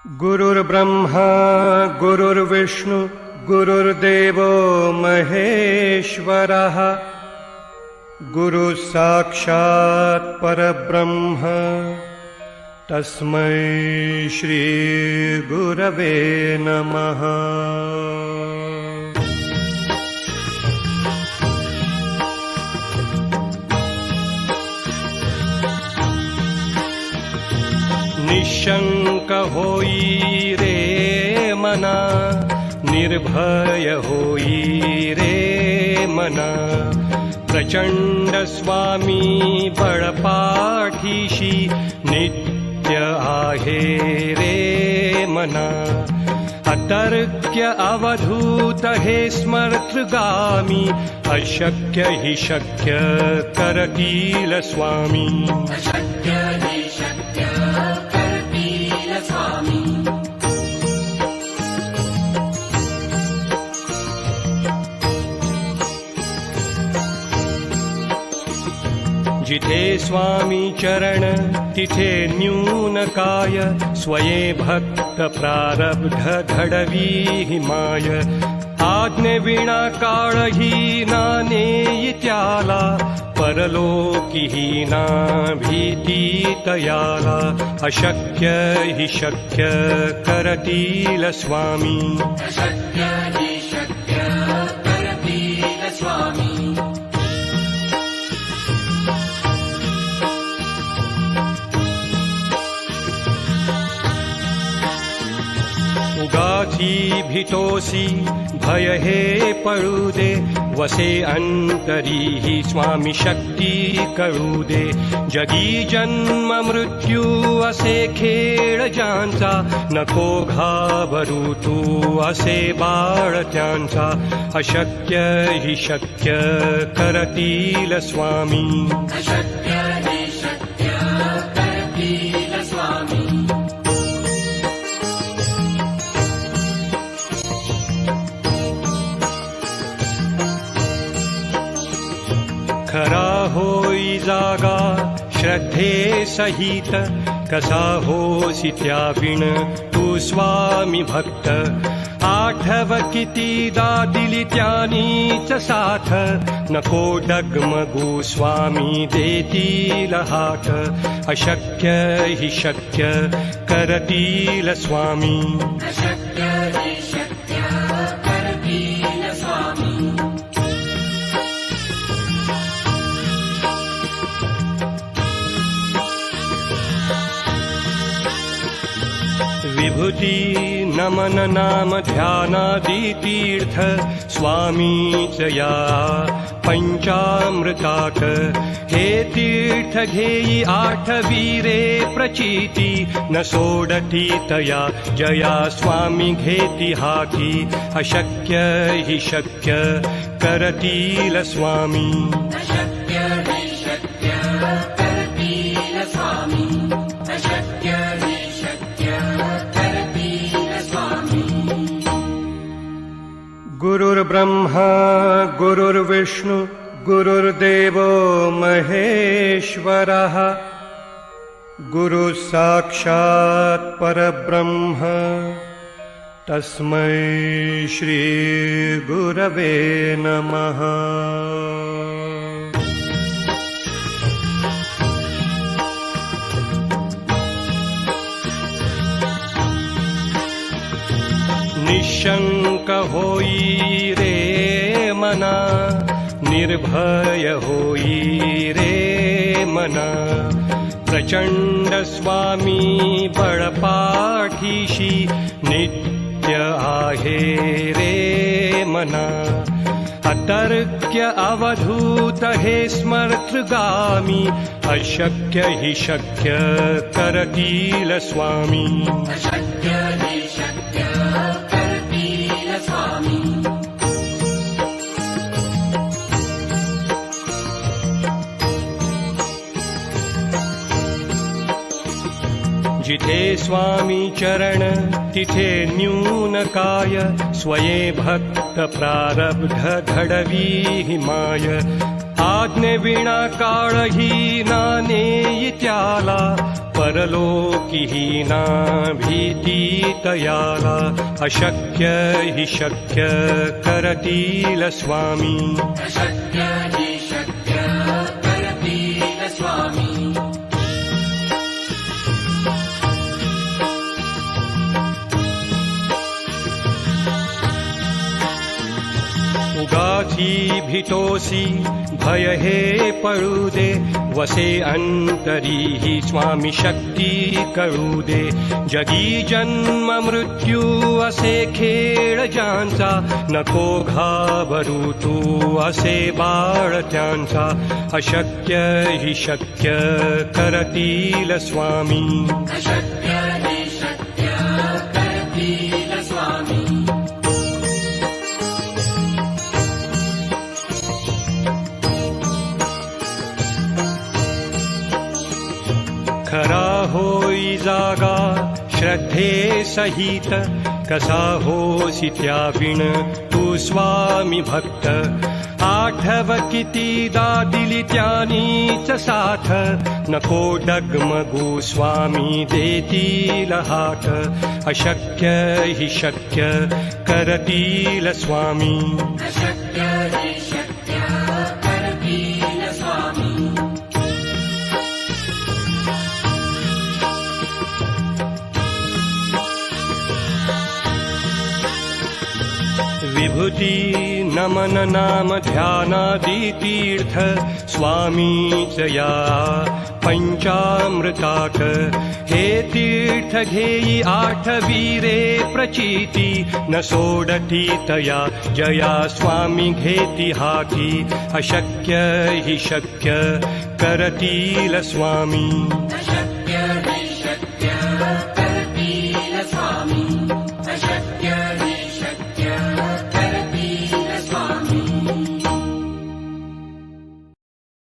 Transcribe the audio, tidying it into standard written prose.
गुरुर्ब्रह्मा गुरुर्विष्णु गुरुर्देवो महेश्वरः गुरुः साक्षात् परब्रह्म तस्मै श्री गुरवे नमः। निशंक होई रे मना, निर्भय होई रे मना, प्रचंड स्वामी बळपाठीशी नित्य आहे रे मना। अतर्क्य अवधूत हे स्मर्तगामी, अशक्य हि शक्य करतील स्वामी। अशक्य हि शक्य करतील स्वामी। जिथे स्वामी चरण तिथे न्यून काय, स्वये भक्त प्रारब्ध घडवी माय। आज्ञे विना काळही ना नेई त्याला, परलोकी ना भीती तयाला। अशक्य हि शक्य करतील स्वामी। अशक्य हि शक्य करतील स्वामी। उगाची भीतोसी भय हे पळू दे, वसे अंतरी ही स्वामी शक्ती कळू दे। जगी जन्म मृत्यू असे खेळ ज्यांचा, नको घाबरू तू असे बाळ त्यांचा। अशक्य हि शक्य करतील स्वामी। अशक्य हि शक्य करतील स्वामी। खरा होई जागा श्रद्धे सहित, कसा होसी त्याविण तू स्वामी भक्त। आठव कितीदा दिली त्यानीच साथ, नको डगमगू स्वामी देतील हात। अशक्य हि शक्य करतील स्वामी। अशक्य हि शक्य करतील स्वामी। विभूती नमन नाम ध्यानादि तीर्थ, स्वामीच या पंचामृतात। हे तीर्थ घेई आठवी रे प्रचिती, न सोडती तया जया स्वामी घेती हाती। अशक्य हि शक्य करतील स्वामी। अशक्य हि शक्य करतील स्वामी। अशक्य हि शक्य करतील स्वामी। गुरुर्ब्रह्मा गुरुर्विष्णु गुरुर्देवो महेश्वरः गुरुः साक्षात् परब्रह्म तस्मै श्री गुरवे नमः। निशंक होई रे मना, निर्भय होई रे मना, प्रचंड स्वामी बळपाठीशी नित्य आहे रे मना। अतर्क्य अवधूत हे स्मर्तगामी, अशक्य हि शक्य करतील स्वामी। अशक्य हि शक्य करतील स्वामी। जिथे स्वामी चरण तिथे न्यून काय, स्वये भक्त प्रारब्ध घडवी माय। आज्ञेविना काळही ना नेई त्याला परलोकीही ना भीती तयाला अशक्य हि शक्य करतील स्वामी अशक्य हि शक्य करतील स्वामी उगाची भीतोसी भय हे पळू दे वसे अंतरी ही स्वामी शक्ती कळू दे जगी जन्म मृत्यू असे खेळ ज्यांचा नको घाबरू तू असे बाळ त्यांचा अशक्य हि शक्य करतील स्वामी अशक्य हि शक्य करतील स्वामी खरा होई जागा श्रद्धे सहित कसा होसी त्याविण तू स्वामी भक्त आठव कितीदा दिली त्यानीच साथ नको डगमगू स्वामी देतील हात अशक्य हि शक्य करतील स्वामी अशक्य हि शक्य करतील स्वामी विभूती नमन नाम ध्यानादि तीर्थ स्वामीच या पंचामृताक हे तीर्थ घेई आठवी रे प्रचिती न सोडती तया जया स्वामी घेती हाती अशक्य हि शक्य करतील स्वामी अशक्य